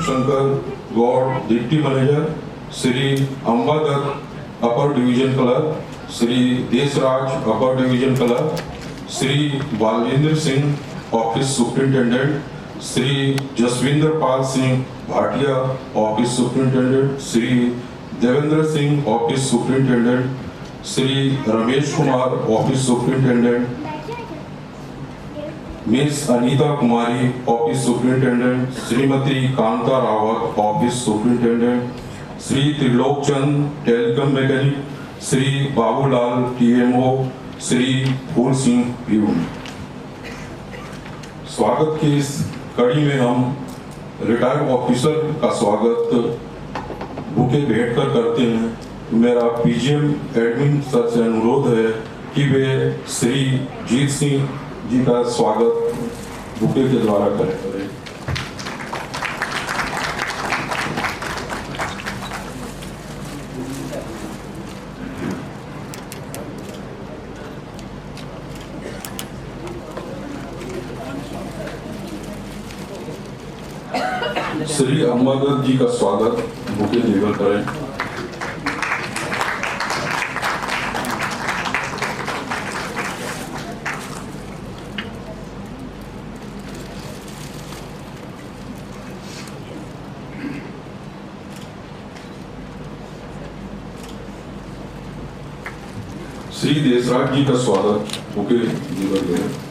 Shankar Gaur deputy manager, Shri Ambadatt upper division clerk, Shri Deshraj upper division clerk, Shri Baljendra Singh office superintendent, Shri Jaswinder Pal Singh Bhatia office superintendent, Shri Devendra Singh office superintendent, Shri Ramesh Kumar office superintendent, Miss Anita Kumari office superintendent, Shrimati Kanta Rawat office superintendent, Shri Trilok Chand telecom mechanic, Shri Babulal TMO, Shri Phool Singh peon. स्वागत की इस कड़ी में हम retired officer का स्वागत bouquet भेंट कर करते हैं। मेरा पीजीएम एडमिन सर से अनुरोध है कि वे श्री जीत सिंह जी का स्वागत बुके के द्वारा करें। श्री अंबादत्त जी का स्वागत बुके देकर करें। श्री देशराज जी का स्वागत बुके देकर करें।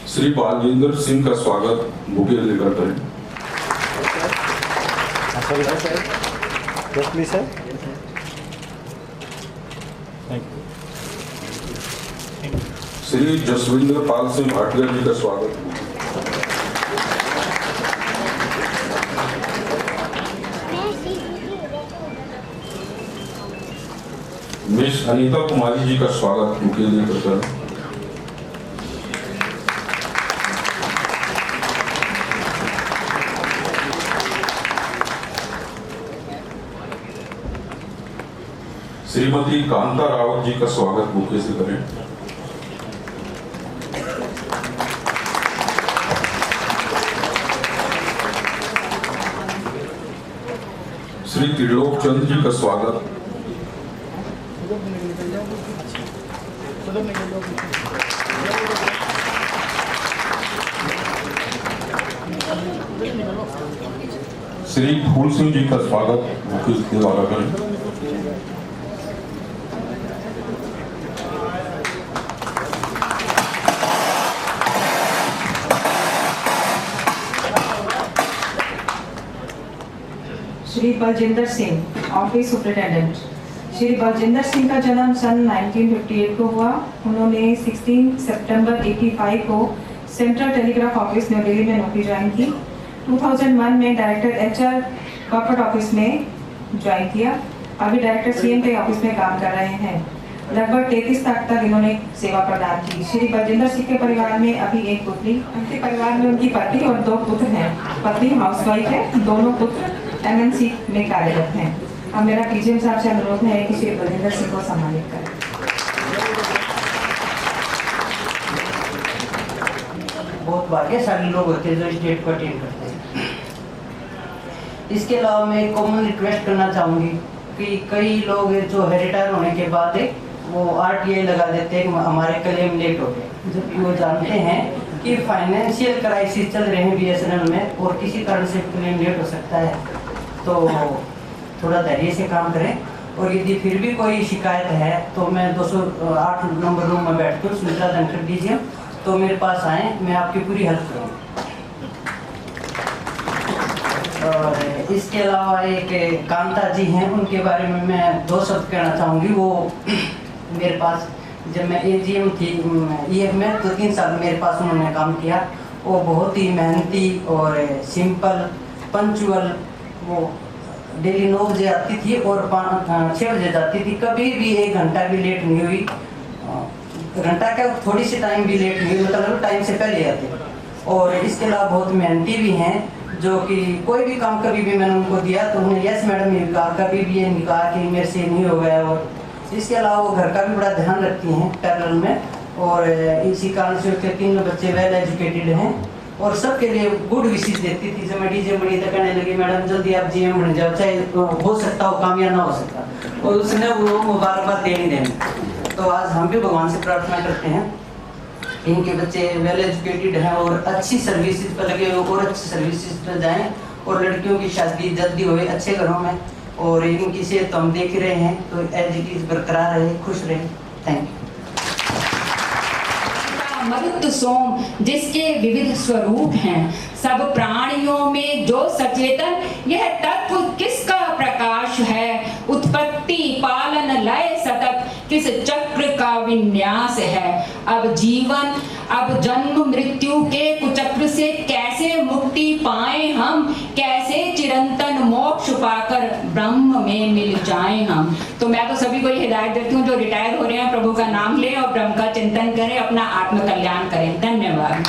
श्री बालजेंद्र सिंह का स्वागत बुके देकर करें। श्री जसविंदर पाल सिंह भाटिया जी का स्वागत। मिस अनीता कुमारी जी का स्वागत बुके देकर करें। श्रीमती कांता रावत जी का स्वागत बुके से करें। श्री त्रिलोक चंद जी का स्वागत। श्री फूल सिंह जी का स्वागत बुके के द्वारा करें। Shri Baljinder Singh office superintendent. श्री बलजिंदर सिंह का जन्म सन 1958 को हुआ। उन्होंने 16 सितंबर 85 को central telegraph office new Delhi में नौकरी ज्वाइन की। 2001 में डायरेक्टर एचआर कॉर्पोरेट ऑफिस में ज्वाइन किया। अभी डायरेक्टर सीएम के ऑफिस में काम कर रहे हैं। लगभग 33 तक इन्होंने सेवा प्रदान की। श्री बलजिंदर सिंह के परिवार में अभी एक पुत्री, उनके परिवार में उनकी पति और 2 पुत्र हैं। पत्नी हाउसवाइफ है, दोनों पुत्र एमएनसी में कार्यरत हैं। अब मेरा पीजीएम साहब से अनुरोध है कि श्री बलजिंदर सिंह को सम्मानित करें। बहुत भाग्यशाली लोग होते हैं जो इस डेट को अटेंड करते हैं। इसके अलावा मैं एक कॉमन रिक्वेस्ट करना चाहूँगी कि कई लोग जो है रिटायर होने के बाद वो आरटीआई लगा देते हैं कि हमारे क्लेम लेट हो गए, जबकि वो जानते हैं कि फाइनेंशियल क्राइसिस चल रहे हैं बीएसएनएल में और किसी कारण से क्लेम लेट हो सकता है। तो थोड़ा धैर्य से काम करें और यदि फिर भी कोई शिकायत है तो मैं 208 नंबर रूम में बैठकर सूचना दन कर दीजिए, तो मेरे पास आए, मैं आपकी पूरी हेल्प करूँगा। और इसके अलावा एक कांता जी हैं, उनके बारे में मैं 2 शब्द कहना चाहूँगी। वो मेरे पास जब मैं एजीएम थी ईएफ में तो 3 साल मेरे पास उन्होंने काम किया। वो बहुत ही मेहनती और सिंपल पंचुअल, वो डेली 9 बजे आती थी और 6 बजे जाती थी, कभी भी 1 घंटा भी लेट नहीं हुई। घंटा क्या थोड़ी सी टाइम भी लेट हुई मतलब टाइम से पहले आते। और इसके अलावा बहुत मेहनती भी हैं, जो कि कोई भी काम कभी भी मैंने उनको दिया तो उन्हें यस मैडम ये कहा, कभी भी ये नहीं कहा कि मेरे से नहीं हो गया। और इसके अलावा वो घर का भी बड़ा ध्यान रखती हैं पैरेलल में, और इसी कारण से उसके 3 बच्चे वेल एजुकेटेड हैं और सबके लिए गुड विशेष देती थी। जब मैं डीजे बनी तो कहने लगी मैडम जल्दी आप जीएम बन जाओ, चाहे हो सकता हो काम या ना हो सकता, और उसने वो मुबारकबाद दे नहीं देनी। तो आज हम भी भगवान से प्रार्थना करते हैं इनके बच्चे वेल एजुकेटेड हैं और अच्छी सर्विसेज पर लगे हुए और अच्छी सर्विसेज पर जाएं, और लड़कियों की शादी जल्दी होए अच्छे घरों में, और इनकी सेहत तो हम देख रहे हैं तो एज इट इज बरकरार रहे, खुश रहे। Thank you. मरुत सोम जिसके विविध स्वरूप हैं, सब प्राणियों में जो सचेतन, यह तत्व किसका प्रकाश है, उत्पत्ति पालन लय सतत किस चक्र का विन्यास है। अब जीवन अब जन्म मृत्यु के कुचक्र से कैसे मुक्ति पाएं हम, कैसे चिरंतन मोक्ष पाकर ब्रह्म में मिल जाएं हम। तो मैं तो सभी को ये हिदायत देती हूँ जो रिटायर हो रहे हैं, प्रभु का नाम लें और ब्रह्म का चिंतन करें, अपना आत्म कल्याण करें। धन्यवाद।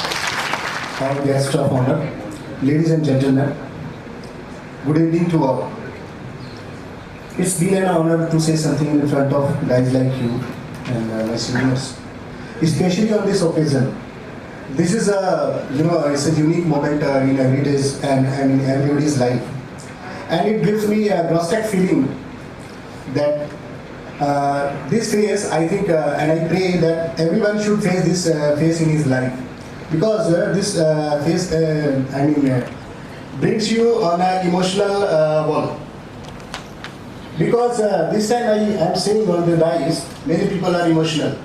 Our guest of honor, ladies and gentlemen, good evening to all. It's been an honor to say something in front of guys like you and my seniors, especially on this occasion. This is it's a unique moment in everyday's and in everybody's life, and it gives me a nostalgic feeling that this phase, I think, and I pray that everyone should face this phase in his life, because this phase, brings you on an emotional wall. Because this time I am saying on the dice, many people are emotional.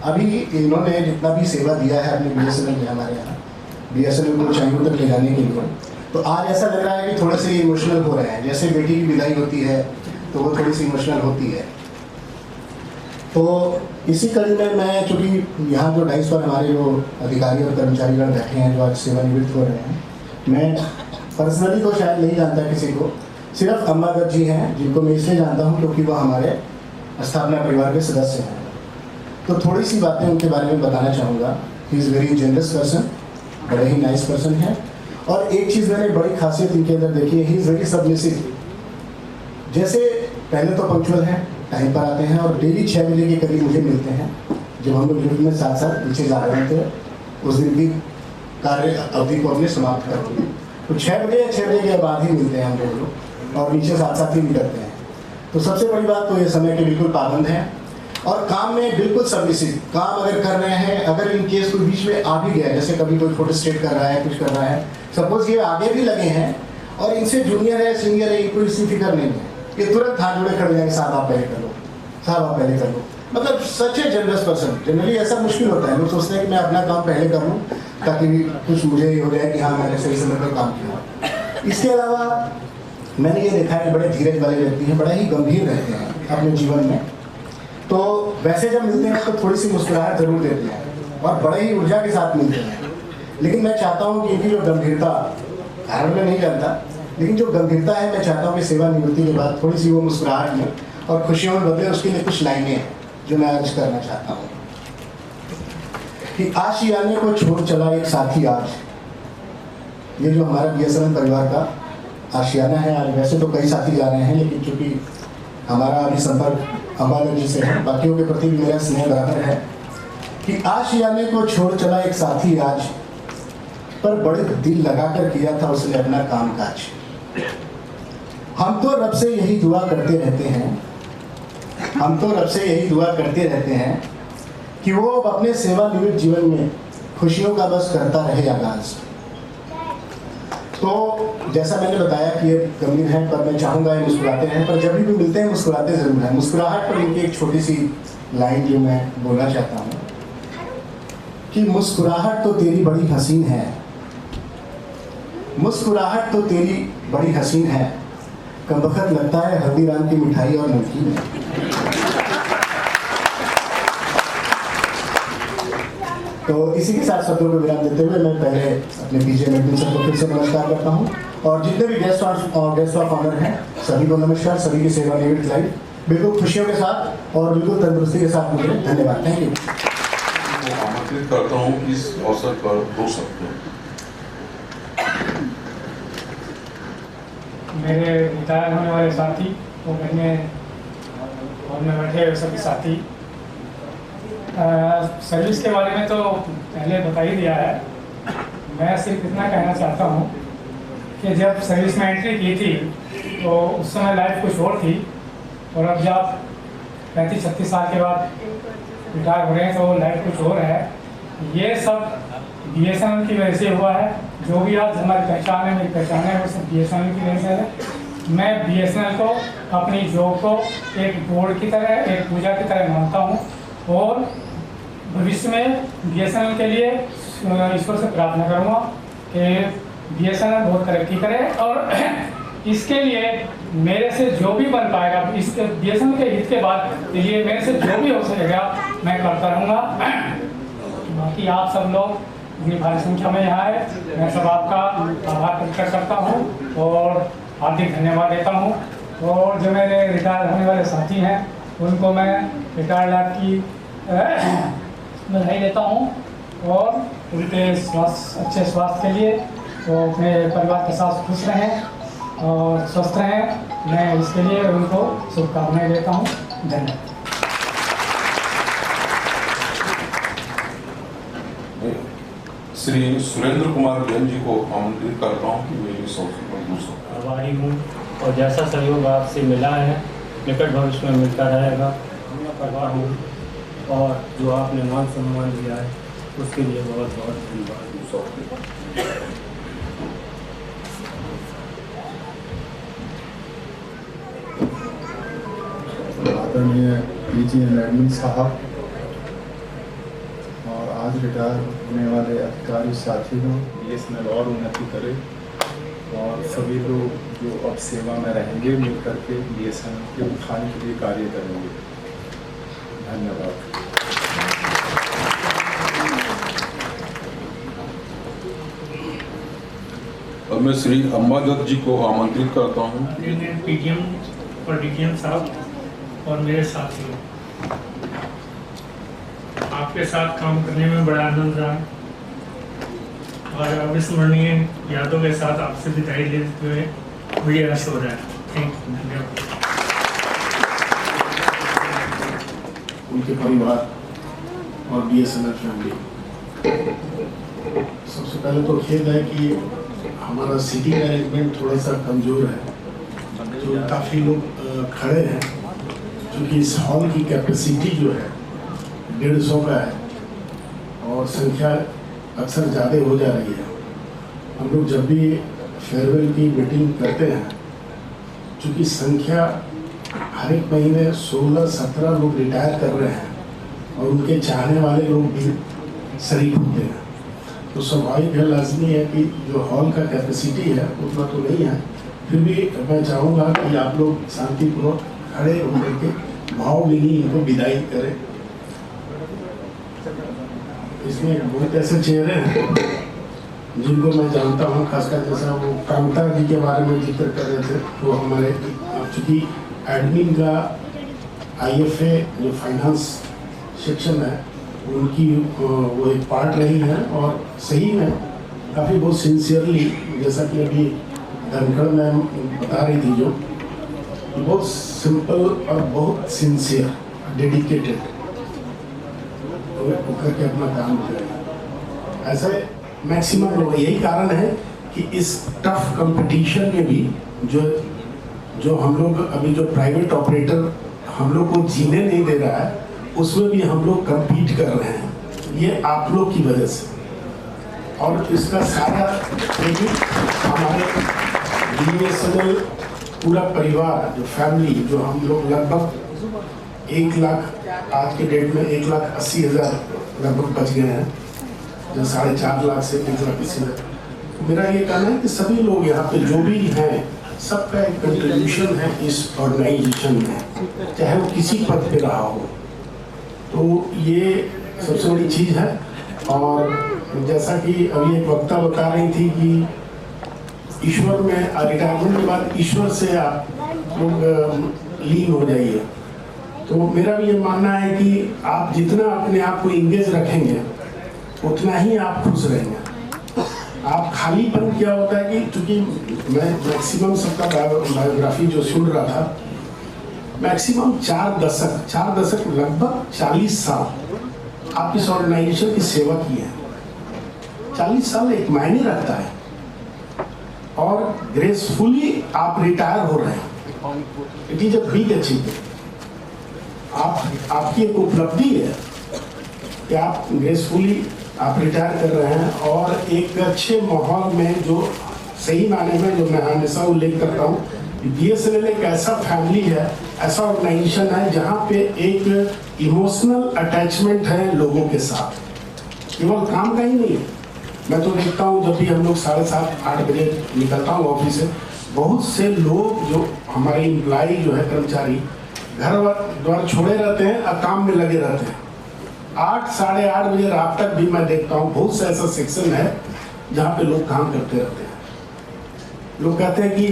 अभी इन्होंने जितना भी सेवा दिया है अपने BSNL में, हमारे यहाँ BSNL को ऊंचाइयों तक ले जाने के लिए, तो आज ऐसा लग रहा है कि थोड़े से इमोशनल हो रहे हैं। जैसे बेटी की विदाई होती है तो वो थोड़ी सी इमोशनल होती है। तो इसी कड़ी में मैं, चूँकि यहाँ जो डाइस पर हमारे जो अधिकारी और कर्मचारीगण बैठे हैं जो आज सेवानिवृत्त हो रहे हैं, मैं पर्सनली तो शायद नहीं जानता किसी को, सिर्फ अम्मा दत्त जी हैं जिनको मैं इसलिए जानता हूँ क्योंकि वो हमारे स्थापना परिवार के सदस्य हैं। तो थोड़ी सी बातें उनके बारे में बताना चाहूँगा। He is very generous person, बड़े ही नाइस पर्सन है। और एक चीज़ मैंने बड़ी खासियत इनके अंदर देखी है, ही इज़ वेरी सबमिसिव। जैसे पहले तो पंक्चुअल हैं, टाइम पर आते हैं और डेली 6 बजे के करीब मुझे मिलते हैं। जब हम लोग लिफ्ट में साथ साथ पीछे जा रहे थे उस दिन की कार्य अवधि को हमने समाप्त कर दी, तो 6 बजे या 6 बजे के बाद ही मिलते हैं हम लोग, और नीचे साथ साथ ही निकलते हैं। तो सबसे बड़ी बात तो ये समय के बिल्कुल पाबंद हैं और काम में बिल्कुल सबमिसिव। काम अगर कर रहे हैं, अगर इन केस कोई बीच में आ भी गया, जैसे कभी कोई फोटो स्टेट कर रहा है, कुछ कर रहा है, सपोज ये आगे भी लगे हैं और इनसे जूनियर है सीनियर है, इनको इसकी फिक्र नहीं है, ये तुरंत हाथ जोड़े खड़े जाएंगे, साहब आप पहले कर लो, साहब आप पहले कर लो। मतलब सच है जनरस पर्सन। जनरली ऐसा मुश्किल होता है, लोग सोचते हैं कि मैं अपना काम पहले कर लूँ ताकि कुछ मुझे हो जाए कि हाँ मैंने सही समय पर काम किया। इसके अलावा मैंने ये देखा है कि बड़े धीरज वाले व्यक्ति हैं, बड़ा ही गंभीर रहते हैं अपने जीवन में। तो वैसे जब मिलते हैं तो थोड़ी सी मुस्कुराहट जरूर देते हैं और बड़े ही ऊर्जा के साथ मिलते हैं। लेकिन मैं चाहता हूँ कि इनकी जो गंभीरता, कारण मैं नहीं जानता, लेकिन जो गंभीरता है मैं चाहता हूँ कि सेवानिवृत्ति के बाद थोड़ी सी वो मुस्कुराहट में और खुशियों में बदले। उसके लिए कुछ लाइनें हैं जो मैं आज करना चाहता हूँ कि आशियाने को छोड़ चला एक साथी आज। ये जो हमारा BSNL परिवार का आशियाना है आज। वैसे तो कई साथी जा रहे हैं, लेकिन चूँकि हमारा अभी संपर्क अम्बाला जी से है, बाकियों के प्रति भी मेरा स्नेह बराबर है कि आशियाने को छोड़ चला एक साथी आज, पर बड़े दिल लगाकर किया था उसने अपना काम काज। हम तो रब से यही दुआ करते रहते हैं, हम तो रब से यही दुआ करते रहते हैं कि वो अब अपने सेवानिवृत्त जीवन में खुशियों का बस करता रहे आगाज। तो जैसा मैंने बताया कि ये गंभीर हैं, पर मैं चाहूँगा ये मुस्कुराते हैं, पर जब भी मिलते हैं मुस्कुराते ज़रूर हैं। मुस्कुराहट पर इनकी एक छोटी सी लाइन जो मैं बोलना चाहता हूँ कि मुस्कुराहट तो तेरी बड़ी हसीन है, मुस्कुराहट तो तेरी बड़ी हसीन है, कमबख्त लगता है हल्दीराम की मिठाई और नमकीन है। तो इसी के साथ शब्दों को विराम देते हुए मैं पहले अपने पीजे मेडमिन सर को फिर से नमस्कार करता हूँ, और जितने भी गेस्ट ऑफ ऑनर हैं सभी को नमस्कार। सभी की सेवानिवृत्त लाइफ बिल्कुल खुशियों के साथ और बिल्कुल तंदुरुस्ती के साथ मुझे धन्यवाद। Thank you. को आमंत्रित करता हूँ इस अवसर पर 2 शब्द। मेरे रिटायर होने वाले साथी वो बहनें और में बैठे हुए सभी साथी, सर्विस के बारे में तो पहले बता ही दिया है। मैं सिर्फ इतना कहना चाहता हूँ कि जब सर्विस में एंट्री की थी तो उस समय लाइफ कुछ और थी, और अब जब 35-36 साल के बाद रिटायर हो रहे हैं तो लाइफ कुछ और है। ये सब BSNL की वजह से हुआ है। जो भी आज हमारी पहचान है, मेरी पहचान है, वो सब BSNL की वजह से है। मैं BSNL को अपनी जॉब को एक बोर्ड की तरह, एक पूजा की तरह मानता हूँ, और भविष्य में BSNL के लिए ईश्वर से प्रार्थना करूँगा कि BSNL बहुत तरक्की करे, और इसके लिए मेरे से जो भी बन पाएगा, इस BSNL के हित के बाद के लिए मेरे से जो भी हो सकेगा मैं करता रहूँगा। बाकी आप सब लोग इतनी भारी संख्या में यहाँ आए, मैं सब आपका आभार प्रकट करता हूँ और हार्दिक धन्यवाद देता हूँ। और जो मेरे रिटायर होने वाले साथी हैं उनको मैं रिटायर लाइफ की बधाई देता हूँ, और उनके अच्छे स्वास्थ्य के लिए वो अपने परिवार के साथ खुश रहें और स्वस्थ रहें। मैं इसके लिए उनको शुभकामनाएं देता हूँ। धन्यवाद। श्री सुरेंद्र कुमार जैन जी को आमंत्रित करता हूँ कि मेरे इस अवसर पर 2 शब्द। आभारी हूँ, और जैसा सहयोग आपसे मिला है निकट भविष्य में मिलता रहेगा। परवाह हूँ, और जो आपने मान सम्मान दिया है उसके लिए बहुत बहुत धन्यवाद। आदरणीय PG एंड एडमिन साहब और आज रिटायर होने वाले अधिकारी साथियों, BSNL और उन्नति करे, और सभी लोग जो अब सेवा में रहेंगे मिल करके BSNL के उत्थान के लिए कार्य करेंगे। धन्यवाद। अब मैं श्री अंबादत्त जी को आमंत्रित करता हूँ। PGM और DGM साहब और मेरे साथियों, आपके साथ काम करने में बड़ा आनंद रहा, और अविस्मरणीय यादों के साथ आपसे विदाई लेते हुए मुझे हर्ष हो रहा है। थैंक यू, धन्यवाद। उनके परिवार और BSNL फैमिली, सबसे पहले तो खेद है कि हमारा सिटी मैनेजमेंट थोड़ा सा कमज़ोर है, जो काफ़ी लोग खड़े हैं, क्योंकि इस हॉल की कैपेसिटी जो है 150 का है, और संख्या अक्सर ज़्यादा हो जा रही है। हम लोग जब भी फेयरवेल की मीटिंग करते हैं, चूँकि संख्या हर एक महीने 16-17 लोग रिटायर कर रहे हैं, और उनके चाहने वाले लोग भी शरीक होते हैं, तो स्वाभाविक है, लाजमी है कि जो हॉल का कैपेसिटी है उतना तो नहीं है। फिर भी मैं चाहूँगा कि आप लोग शांतिपूर्वक खड़े होकर के भावभीनी इनको विदाई करें। इसमें बहुत ऐसे चेहरे हैं जिनको मैं जानता हूँ, खासकर जैसा वो कांता जी के बारे में जिक्र कर रहे थे, वो हमारे चूँकि एडमिन का IFA जो फाइनेंस सेक्शन है उनकी वो एक पार्ट रही है, और सही में काफ़ी बहुत सिंसियरली, जैसा कि अभी धनखड़ मैम बता रही थी, जो बहुत सिंपल और बहुत सिंसियर डेडिकेटेड होकर के अपना काम करें। ऐसे मैक्सिमम लोग, यही कारण है कि इस टफ कंपटीशन में भी जो हम लोग अभी जो प्राइवेट ऑपरेटर हम लोग को जीने नहीं दे रहा है, उसमें भी हम लोग कम्पीट कर रहे हैं, ये आप लोग की वजह से। और इसका सारा क्रेडिट हमारे BSNL पूरा परिवार, जो फैमिली, जो हम लोग लगभग 1 लाख, आज के डेट में 1,80,000 लगभग बच गए हैं, जो 4.5 लाख से 1,80,000। मेरा ये कहना है कि सभी लोग यहाँ पे जो भी हैं, सबका एक कंट्रीब्यूशन है इस ऑर्गेनाइजेशन में, चाहे वो किसी पद पे रहा हो। तो ये सबसे बड़ी चीज़ है। और जैसा कि अभी एक वक्ता बता रही थी कि ईश्वर में रिटायरमेंट के बाद ईश्वर से आप लोग लीन हो जाइए, तो मेरा भी ये मानना है कि आप जितना अपने आप को इंगेज रखेंगे उतना ही आप खुश रहेंगे। आप खालीपन क्या होता है कि चूंकि मैं मैक्सिमम सबका बायोग्राफी जो सुन रहा था, मैक्सिमम 4 दशक लगभग 40 साल आप इस ऑर्गेनाइजेशन की सेवा की है। 40 साल एक मायने रखता है और ग्रेसफुली आप रिटायर हो रहे हैं। It is a big achievement. आपकी एक उपलब्धि है कि आप ग्रेसफुली आप रिटायर कर रहे हैं और एक अच्छे माहौल में, जो सही मायने में, जो मैं हमेशा उल्लेख करता हूँ, BSNL एक ऐसा फैमिली है, ऐसा ऑर्गेनाइजेशन है जहाँ पे एक इमोशनल अटैचमेंट है लोगों के साथ, केवल काम का ही नहीं। मैं तो देखता हूँ जब भी हम लोग 7:30-8 बजे निकलता हूँ ऑफिस से, बहुत से लोग जो हमारे एम्प्लॉय जो है, कर्मचारी, घर द्वार छोड़े रहते हैं और काम में लगे रहते हैं। 8 साढ़े 8 बजे रात तक भी मैं देखता हूँ बहुत सा ऐसा सेक्शन है जहाँ पे लोग काम करते रहते हैं। लोग कहते हैं कि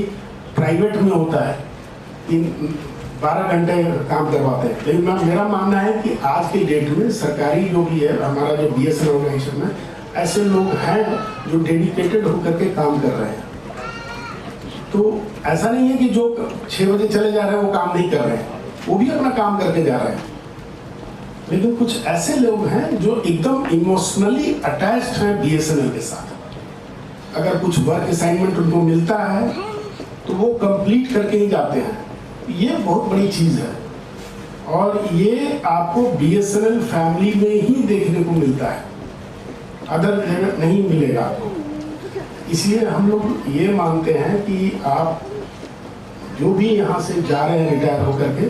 प्राइवेट में होता है कि 12 घंटे काम करवाते हैं, लेकिन मेरा मानना है कि आज की डेट में सरकारी जो भी है, हमारा जो BSNL ऑर्गेनाइजेशन में ऐसे लोग हैं जो डेडिकेटेड होकर के काम कर रहे हैं। तो ऐसा नहीं है कि जो 6 बजे चले जा रहे हैं वो काम नहीं कर रहे हैं, वो भी अपना काम करके जा रहे हैं। लेकिन कुछ ऐसे लोग हैं जो एकदम इमोशनली अटैच्ड हैं BSNL के साथ। अगर कुछ वर्क असाइनमेंट उनको मिलता है तो वो कंप्लीट करके ही जाते हैं। ये बहुत बड़ी चीज़ है और ये आपको BSNL फैमिली में ही देखने को मिलता है, अदर जगह नहीं मिलेगा आपको। इसलिए हम लोग ये मानते हैं कि आप जो भी यहाँ से जा रहे हैं रिटायर होकर के,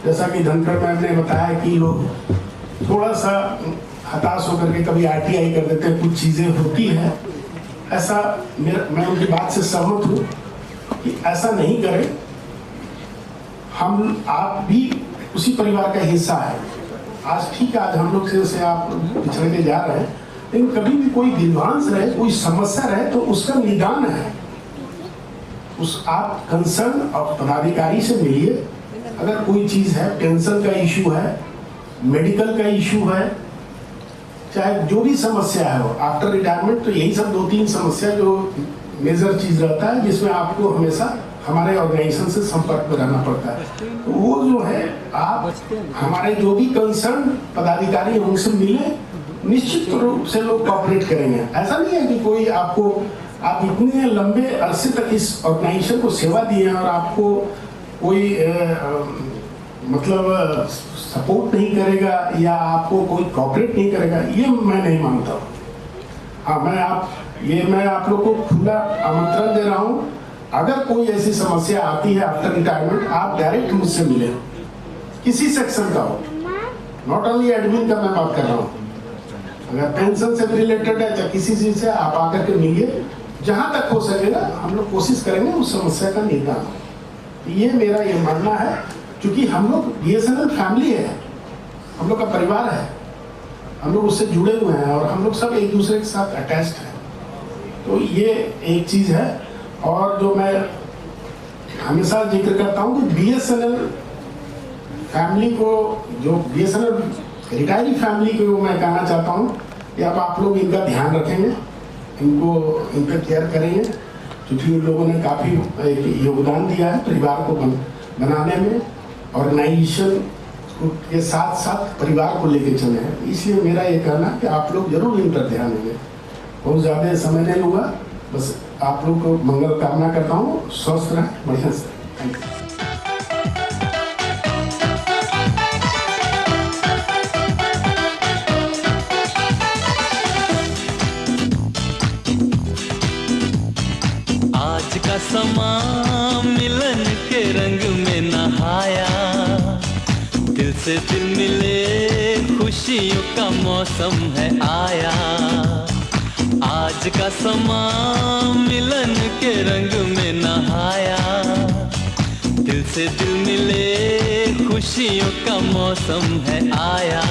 जैसा कि धनखड़ मैम ने बताया कि लोग थोड़ा सा हताश होकर के कभी RTI कर देते हैं, कुछ चीज़ें होती हैं, ऐसा मैं उनकी बात से सहमत हूँ कि ऐसा नहीं करें। आप भी उसी परिवार का हिस्सा है। आज ठीक है, आज हम लोग से आप पिछड़ के जा रहे हैं, लेकिन कभी भी कोई दिव्यांश रहे, कोई समस्या रहे तो उसका निदान है। आप कंसर्न और पदाधिकारी से मिलिए। अगर कोई चीज़ है, पेंशन का इशू है, मेडिकल का इशू है, चाहे जो भी समस्या है हो आफ्टर रिटायरमेंट, तो यही सब 2-3 समस्या जो मेजर चीज़ रहता है जिसमें आपको हमेशा हमारे ऑर्गेनाइजेशन से संपर्क में रहना पड़ता है। तो वो जो है, आप हमारे जो भी कंसर्न पदाधिकारी हैं उनसे मिलें, निश्चित रूप से लोग कोऑपरेट करेंगे। ऐसा नहीं है कि कोई आप इतने लंबे अरसे तक इस ऑर्गेनाइजेशन को सेवा दिए हैं और आपको कोई मतलब सपोर्ट नहीं करेगा या आपको कोई कोऑपरेट नहीं करेगा, ये मैं नहीं मानता हूँ। हाँ, मैं आप लोग को खुला आमंत्रण दे रहा हूँ, अगर कोई ऐसी समस्या आती है आफ्टर रिटायरमेंट, आप डायरेक्ट मुझसे मिलें, किसी सेक्शन का हो, नॉट ओनली एडमिन का मैं बात कर रहा हूँ। अगर पेंशन से रिलेटेड है या किसी चीज़ से, आप आकर के मिलिए। जहाँ तक हो सकेगा हम लोग कोशिश करेंगे उस समस्या का निदान। ये मेरा ये मानना है, क्योंकि हम लोग BSNL फैमिली है, हम लोग का परिवार है, हम लोग उससे जुड़े हुए हैं और हम लोग सब एक दूसरे के साथ अटैच्ड हैं। तो ये एक चीज़ है। और जो मैं हमेशा जिक्र करता हूँ कि BSNL फैमिली को, जो BSNL रिटायरी फैमिली को मैं कहना चाहता हूँ कि अब आप लोग इनका ध्यान रखेंगे, इनका केयर करेंगे, क्योंकि इन लोगों ने काफ़ी योगदान दिया है परिवार को बनाने में, ऑर्गेनाइजेशन के साथ साथ परिवार को लेके चले हैं। इसलिए मेरा ये कहना है कि आप लोग जरूर इन पर ध्यान देंगे। बहुत ज़्यादा समय नहीं होगा, बस आप लोग को मंगल कामना करता हूँ। स्वस्थ रहें, बढ़िया से। Thank you. आज का समा मिलन के रंग में नहाया, दिल से दिल मिले खुशियों का मौसम है आया। आज का समा मिलन के रंग में नहाया, दिल से दिल मिले खुशियों का मौसम है आया।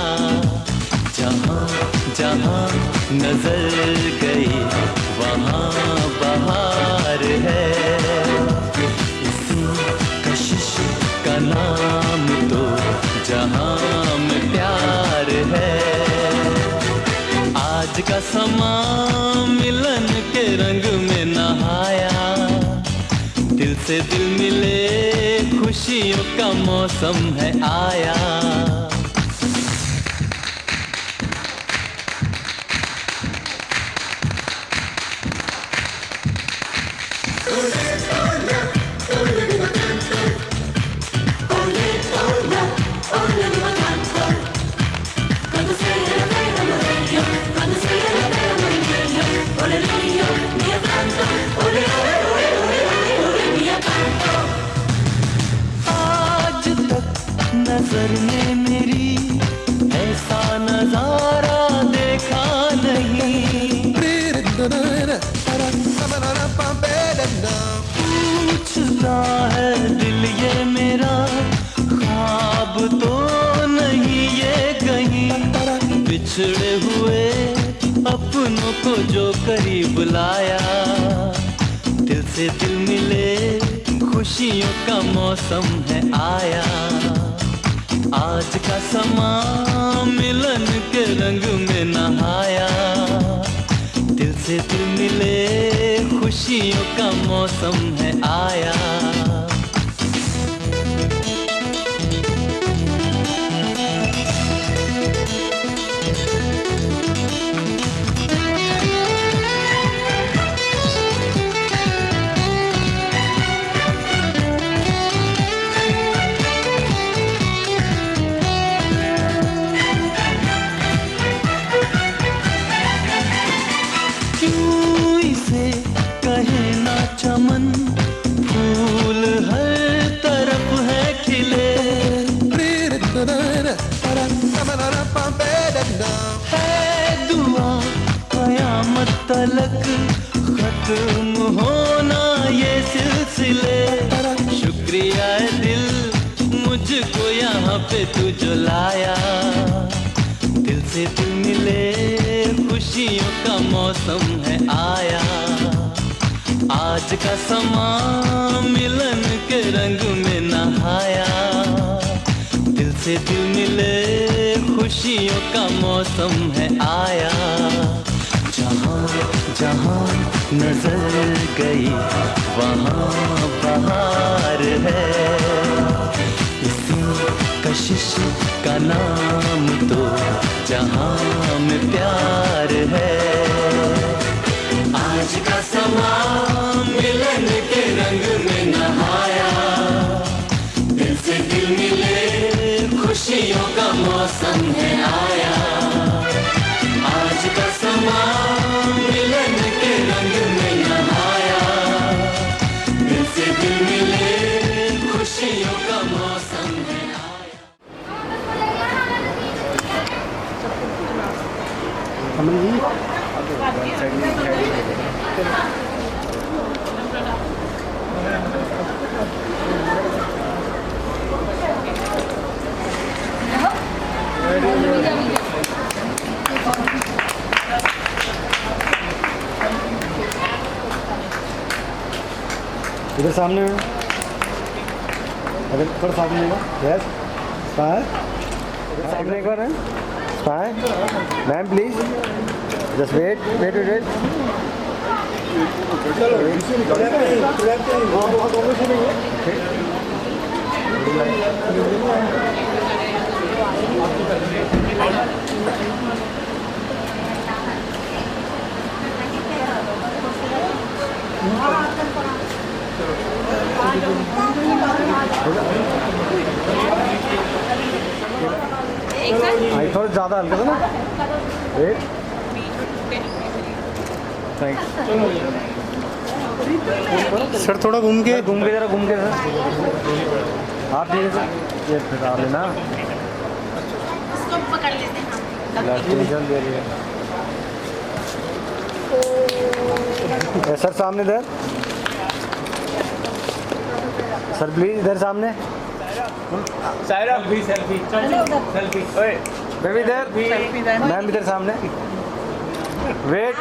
जहाँ जहाँ नजर गई वहाँ बहार है, इसी कशिश का नाम तो जहाँ का समा मिलन के रंग में नहाया, दिल से दिल मिले खुशियों का मौसम है आया। आज तक नजर ने मेरी ऐसा नजारा देखा नहीं, पूछता है दिल ये मेरा ख्वाब तो नहीं ये कहीं, बिछड़े हुए अपनों को जो करीब लाया, दिल से दिल मिले खुशियों का मौसम है आया। आज का समा मिलन के रंग में नहाया, दिल से दिल मिले खुशियों का मौसम है आया। क्यों इसे कहे ना चमन, फूल हर तरफ है खिले, है दुआ कयामत तलक खत्म होना ये सिलसिले। शुक्रिया है दिल मुझको यहाँ पे तू जो लाया, दिल से दिल मिले खुशियों का मौसम है आया। आज का समा मिलन के रंग में नहाया, दिल से दिल मिले खुशियों का मौसम है आया। जहाँ जहाँ नजर गई वहाँ बहार है, इसी कशिश का नाम तो जहाँ में प्यार है। आज का समा मिलन के रंग में नहाया, दिल से दिल मिले खुशियों का मौसम है आया। आज का समा मिलन के रंग में नहाया, दिल से दिल मिले खुशियों का मौसम है आया। इधर सामने अगर पर सामने होगा यस स्माइल सामने एक बार है smile ma'am please just wait wait wait आई थोड़ा ज़्यादा हल्का था ना वेट थैंक्स सर थोड़ा घूम के जरा घूम के सर आप धीरे से ये फिर आ लेना पकड़ लेते हैं सर सामने इधर सर प्लीज इधर सामने सेल्फी बेबी इधर मैम इधर सामने वेट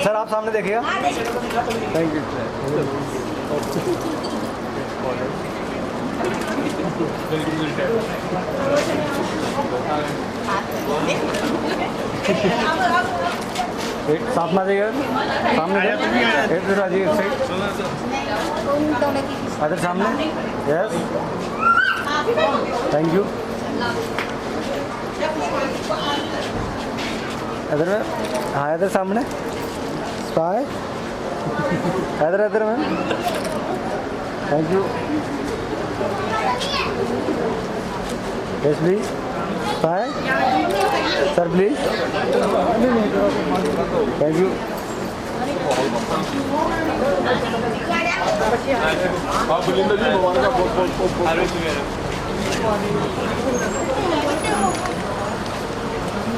सर आप सामने देखिएगा थैंक यू एक साथ में आ जाइएगा, सामने इधर आ जाइए, इस साइड इधर सामने। Yes, thank you. इधर में, हाँ इधर सामने, स्पाई इधर इधर में, thank you. Yes please, spy sir please, thank you.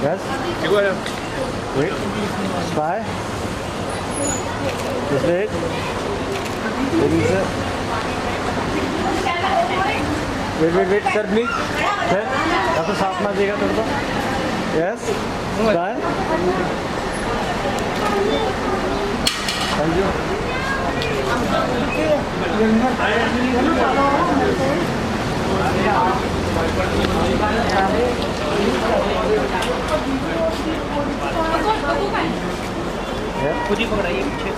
Yes. Wait. Spy. Just wait. Wait, sir, please. Sir, आपको साथ में देगा थोड़ा सा. Yes. Spy. Thank you. खुद ही पकड़ाइए पीछे,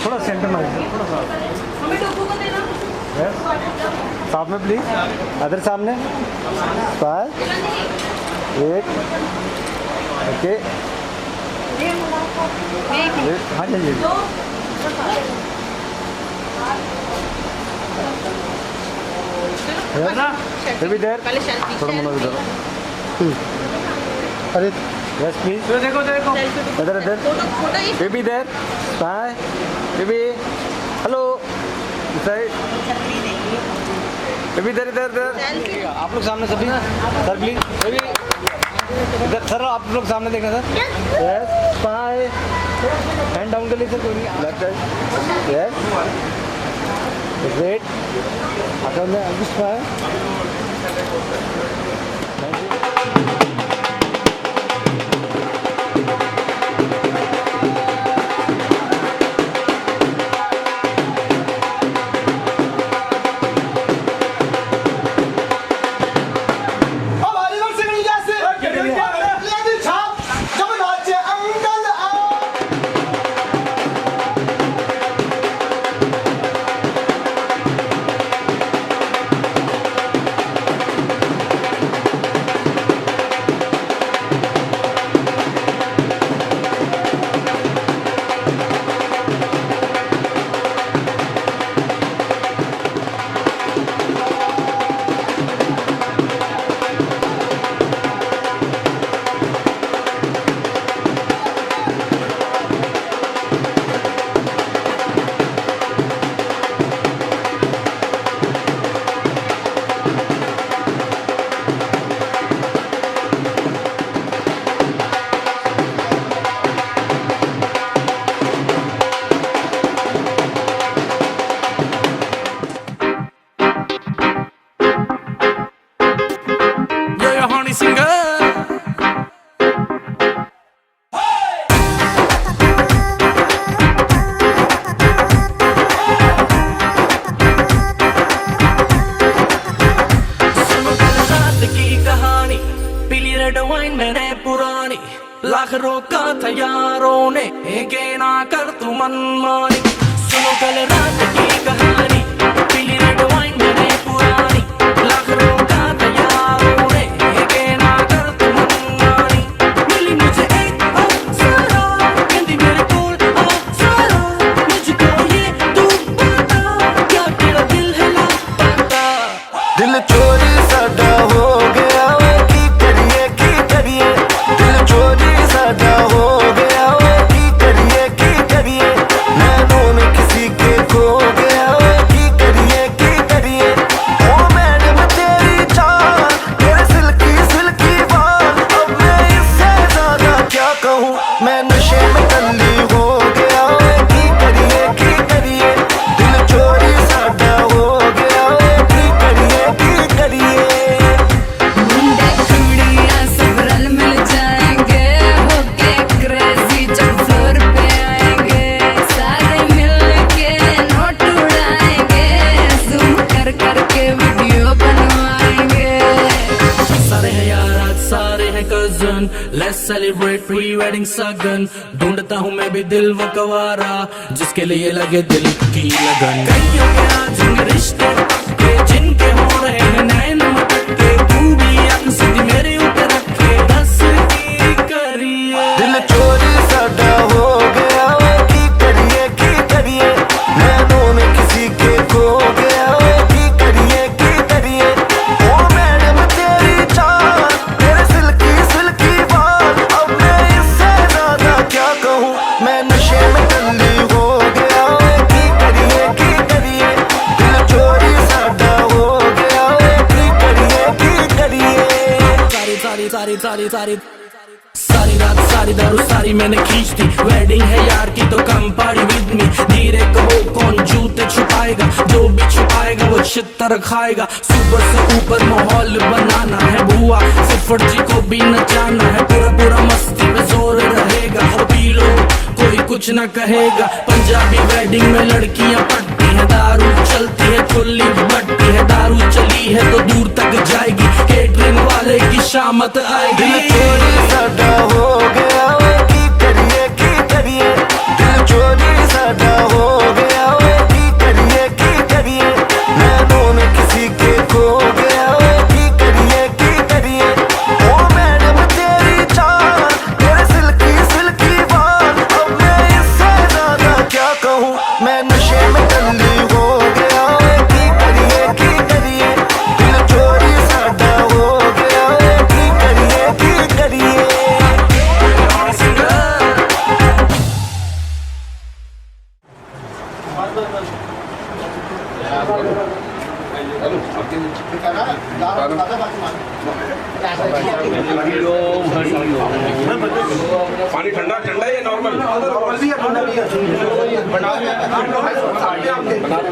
थोड़ा सेंटर में थोड़ा सा साथ में प्लीज, अदर सामने, स्पाई, वेट, ओके, हाँ चलिए। Maybe there. थोड़ा मनोज इधर। अरे yes please. देखो देखो। इधर इधर। Maybe there. Bye. Maybe. Hello. Side. Maybe इधर इधर इधर। आप लोग सामने सभी। Sir please. Maybe. इधर सर आप लोग सामने देखना sir. Yes. Bye. Hand down कर लीजिए कोई नहीं। Left side. Yes. Wait. आता मैं अभी स्पाई। लाख रोका था यारों ने, के ना कर तू मनमानी। सुनो कल रात की कहानी, पीली रेड वाइन मैंने पुरानी। लाख रोका था यारों ने, के ना कर तू मनमानी। मिली मुझे एक अप्सरा, कहती मेरे कोल अप्सरा। मुझको ये तू बता, क्या तेरा दिल है लापता। दिल चोरी साडा हो गया, की करिए दिल चोरी साडा हो गया, की करिए नैनों में किसी के खो गया, की करिए ओ मैडम तेरी चाल, तेरे सिल्की सिल्की बाल। अब मैं इससे ज्यादा क्या कहूँ, मैं नशे में कल्ली हो गया, की करिए दिल चोरी साडा हो गया, की करिए करके वीडियो प्री वेडिंग सगन, ढूंढता हूँ मैं भी दिल वो कवारा जिसके लिए लगे दिल की लगन। कईयों के आज रिश्ते के जिनके हो रहे हैं नैन मटके, तू भी अक सीधी मेरे ऊपर रखे, दस की करिए। दिल चोरी साडा हो गया की करिए नैनों में किसी के खो गया की करिए ओ मैडम तेरी चाल तेरे सिल्की बाल, अब मैं इससे ज्यादा क्या कहूँ, मैं नशे में टल्ली हो गया की करिए दिल चोरी साडा हो गया की करिए। सारी रात सारी दारू सारी मैंने खींच दी, वेडिंग है यार की तो कम पार्टी विद मी। धीरे कहो कौन जूते छुपाएगा, जो भी छुपाएगा वो छितर खाएगा। सुपर से ऊपर माहौल बनाना है बुआ, फुफड़ जी को भी नचाना है, पूरा मस्ती में जोर रहेगा। और पी लो कोई कुछ ना कहेगा, पंजाबी वेडिंग में लड़कियां पटती है, दारू चलती है खुली बटती है, दारू चली है तो दूर तक जाएगी, केटरिंग वाले की शामत आएगी। दिल चोरी साडा हो गया की करिए दिल चोरी साडा हो गया की करिए नैनों में किसी के खो गया की करिए ओ मैडम तेरी चाल तेरे सिल्की बाल, अब मैं इससे ज्यादा क्या कहूँ, मैं नशे में टल्ली हो गया की करिए दिल चोरी साडा हो गया की करिए। पानी ठंडा ठंडा या नॉर्मल? नॉर्मल भी है, ठंडा भी है।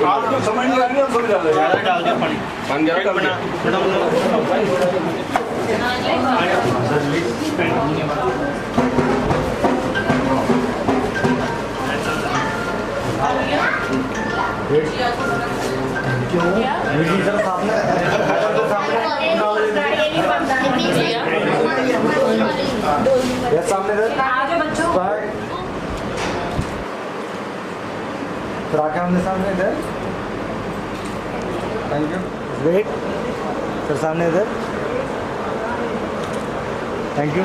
आपको समझ नहीं आ रही है, सब ज्यादा डाल दिया पानी। पानी ज्यादा बना सामने सामने इधर, थैंक यू। वेट सर, सामने इधर, थैंक यू।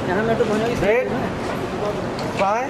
यहाँ मैं तो weight by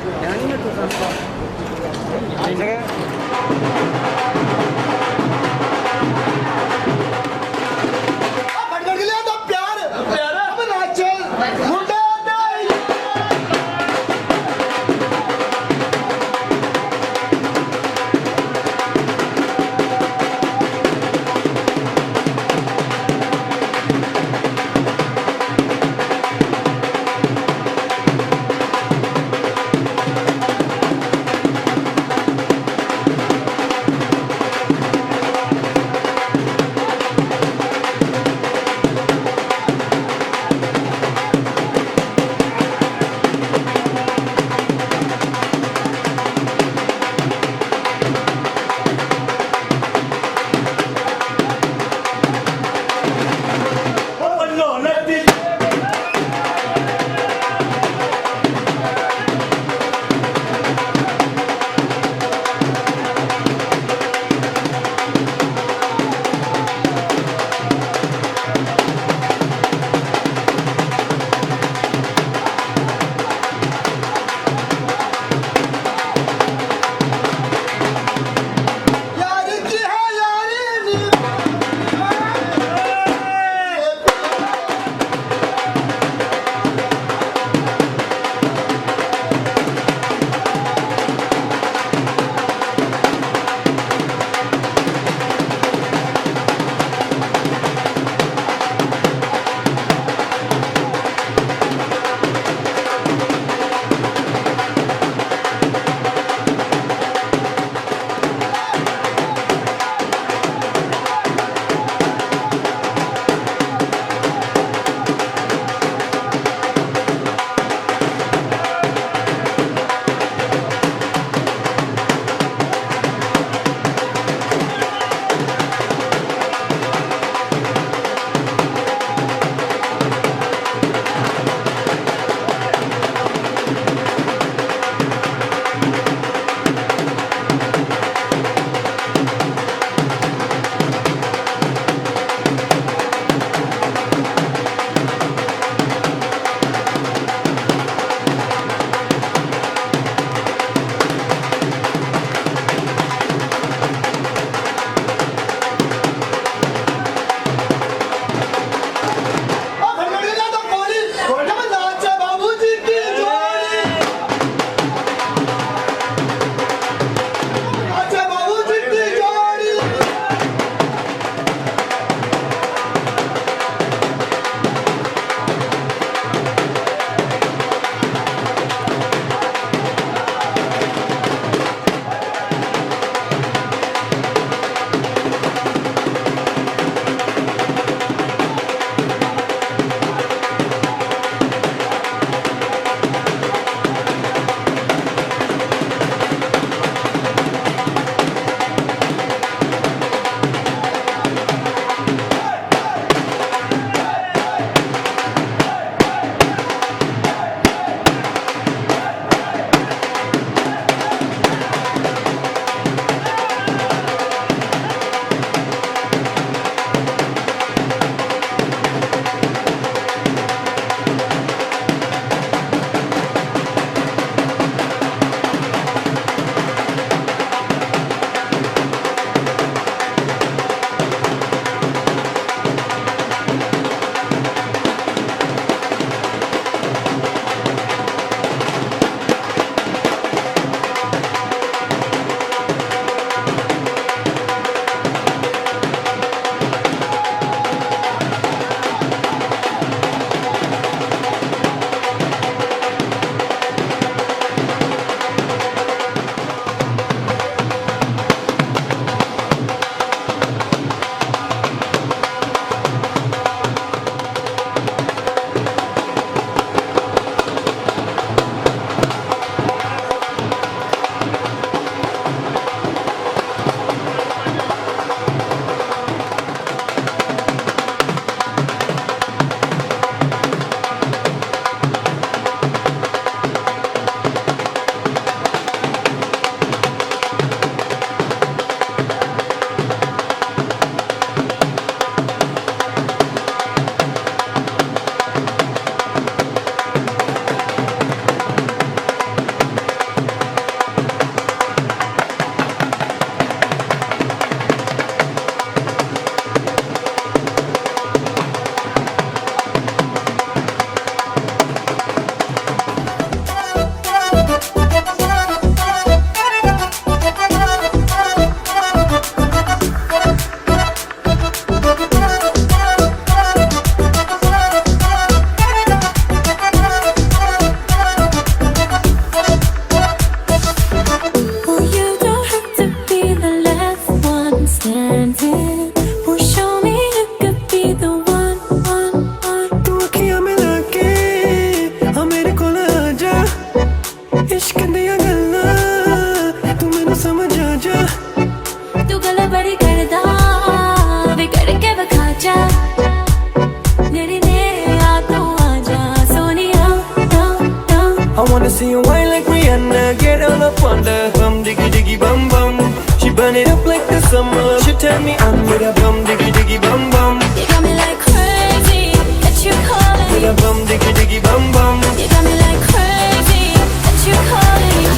diggy diggy bum bum. You got me like crazy, what you calling?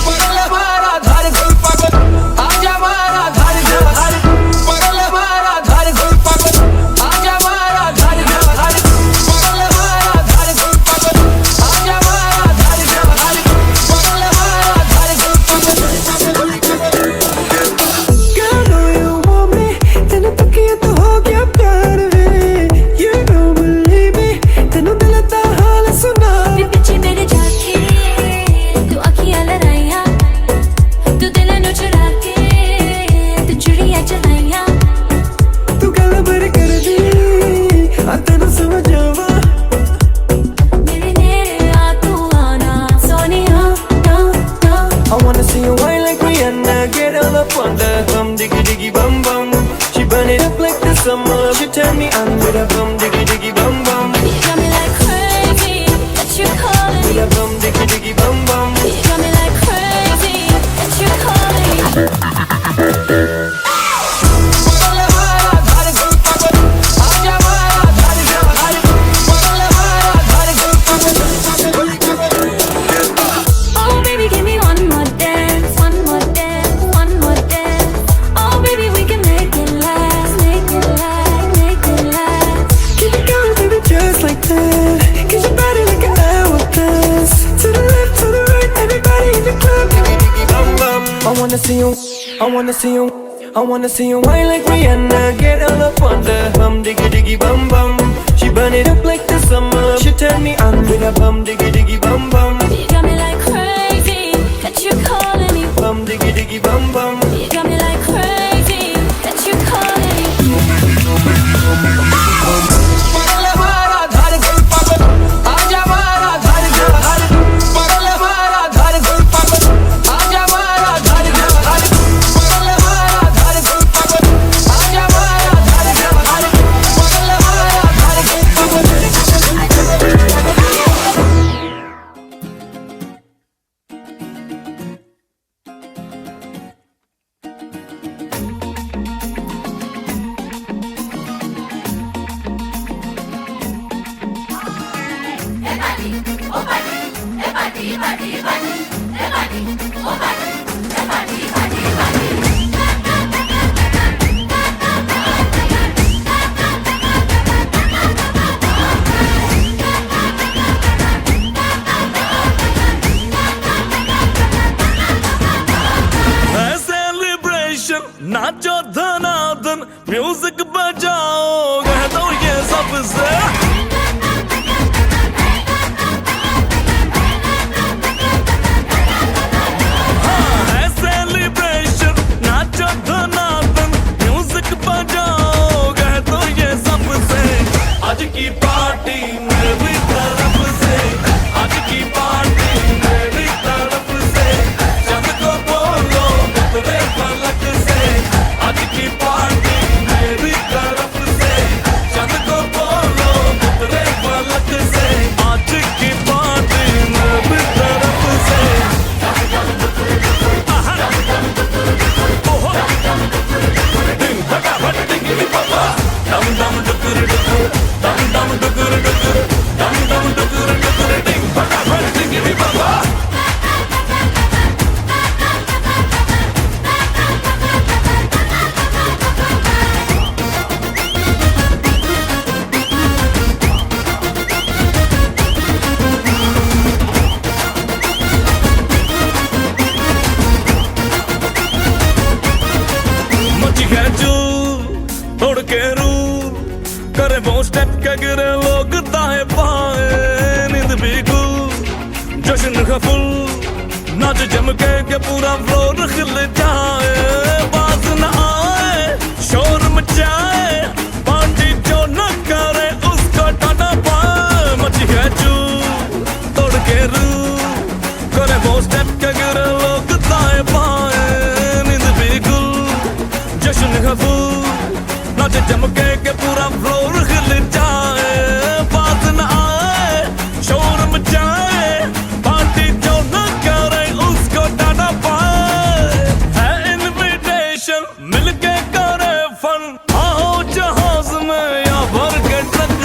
पगल मारा धार गुल पागल आजा मारा धार धार पगल मारा धार गुल पागल आजा मारा धार धार पगल मारा धार गुल पागल आजा मारा धार धार पगल मारा धार गुल पागल Girl, know you want me, तेनू तकिया तो हो गया प्यार वे. You don't believe me, तेनू दिल दा हाल सुना. पीछे मेरे जाके तू अखियां लड़ाइया, तू दिल नू चुरा के तू चुड़िया चलाइया. तू गल भर कर दी आ तेनू समझ आवा. मेरे नेड़े आ तू आना सोनिया ना ना. I wanna see you whine like Rihanna, get all up on the diggy diggy bum bum. She burn it up like the summer. She turn me on with a diggy diggy bum bum. You got me like crazy, what you calling? With a diggy diggy bum bum. You got me like crazy, what you calling? पगल मारा धार गुल पागल आजा मारा धार धार पगल मारा धार गुल पागल. Oh baby, give me one more dance, one more dance, one more dance. Oh baby, we can make it last, make it last, make it last. Keep it going, baby, just like that. Get your body like an hourglass. To the left, to the right, everybody in the club. Diggy diggy bum bum. I wanna see you, I wanna see you, I wanna see you whine like Rihanna. Get all up on the diggy diggy bum bum. She burn it up like the summer. She turn me on with a diggy diggy bum bum. You got me like crazy, that you calling me. Diggy diggy bum bum. You got me like crazy, that you calling me. पगल मारा धार गुल पागल आजा मारा धार धार पगल मारा धार गुल पागल आजा मारा धार धार पगल मारा धार गुल पागल आजा मारा धार धार पगल मारा धार गुल पागल. सेलिब्रेशन नाचो धनाधन म्यूजिक बजाओ कह दो ये सबसे. सेलिब्रेशन नाचो धनाधन म्यूजिक बजाओ कह दो ये सबसे. आज की पार्टी मेरी तरफ से, आज की पार्टी मेरी तरफ से. जब को बोलो तेरे पलक से. आज की पार्टी मेरी तरफ से. जब को बोलो तेरे पलक से. आज की पार्टी मेरी तरफ से. Ding baka bak ding di papa. Dum dum dukur dukur, dum dum dukur dukur, dum dum dukur dukur. Ding baka bak ding di papa. मची है जो तोड़ के रू करे वो स्टेप के गिरे लोग दाएं बाएं. नींद भी गुल जश्न का फुल नाच जम के पूरा फ्लोर खिल जाए. बाज न आए शोर मचाए पार्टी जो न करे उसको टाटा पाए. मची है जो तोड़ के रू करे वो स्टेप के गिरे लोग दाएं बाएं. नींद भी गुल जश्न का फूल नाच जम के पूरा फ्लोर खिल जाए. बात न आए शोर मचाए पार्टी जो न करे उसको टाटा पाए. है इनविटेशन मिलके करे फन. आओ जहाज में या भर के ट्रक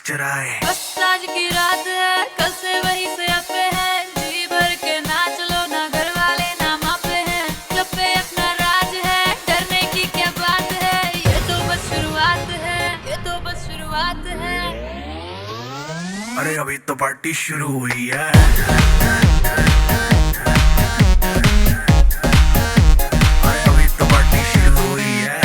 चराए। बस आज की रात है, कल से वही से अपे है, जी भर के नाच लो ना, घर वाले ना मापे हैं, क्लब पे अपना राज है, डरने की क्या बात है, ये तो बस शुरुआत है, ये तो बस शुरुआत है। अरे अभी तो पार्टी शुरू हुई है। अरे अभी तो पार्टी शुरू हुई है।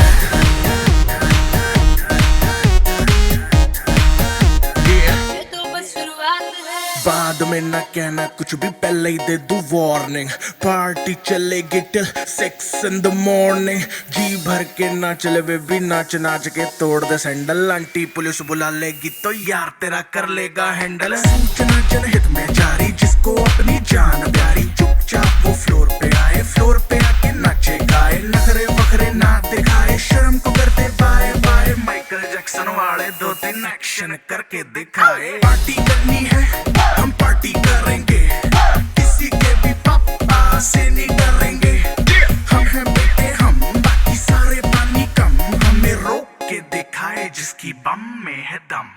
ये तो बस शुरुआत है। बाद में ना कहना कुछ भी, पहले ही दे दूं वार्निंग। पार्टी चलेगी टिल 6 in the morning। जी भर के ना चले वे भी, नाच नाच के तोड़ दे सैंडल। आंटी पुलिस बुला लेगी तो यार तेरा कर लेगा हैंडल। सूचना जनहित में जारी, जिसको अपनी जान प्यारी, चुपचाप वो फ्लोर पे आए, फ्लोर पे आके नाचे गाए, नखरे वखरे ना दिखाए, शर्म को करते बाय बाय, माइकल जैक्सन वाले 2-3 एक्शन करके दिखाए। पार्टी करनी है हम पार्टी करेंगे, किसी के भी पापा से नहीं डरेंगे। हम हैं बेटे हम, बाकी सारे पानी कम, हमें रोक के दिखाए जिसकी बम में है दम।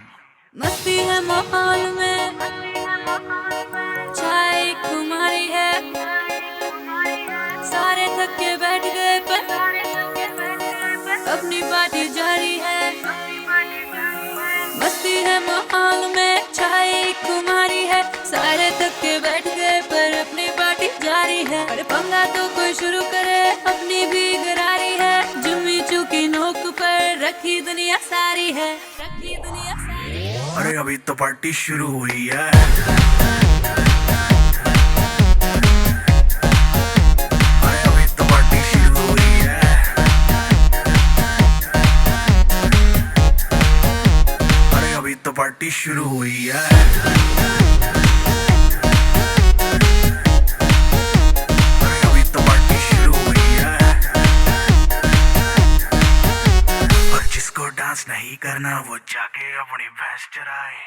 मस्ती है माहौल में, चाय खुमारी है, सारे थक के बैठ गए पर अपनी पार्टी जारी है। मस्ती है माहौल में, चाय खुमारी है, सारे थक के बैठ गए पर अपनी पार्टी जारी है। अरे पंगा तो कोई शुरू करे, अपनी भी गरारी है, जुम्मी चूकी नोक पर रखी दुनिया सारी है, रखी दुनिया सारी है। अरे अभी तो पार्टी शुरू हुई है। अरे अभी तो पार्टी शुरू हुई है। अरे अभी तो पार्टी शुरू हुई है। अरे अभी तो पार्टी शुरू हुई है। और जिसको डांस नहीं करना वो जाके अपनी भैंस चराए।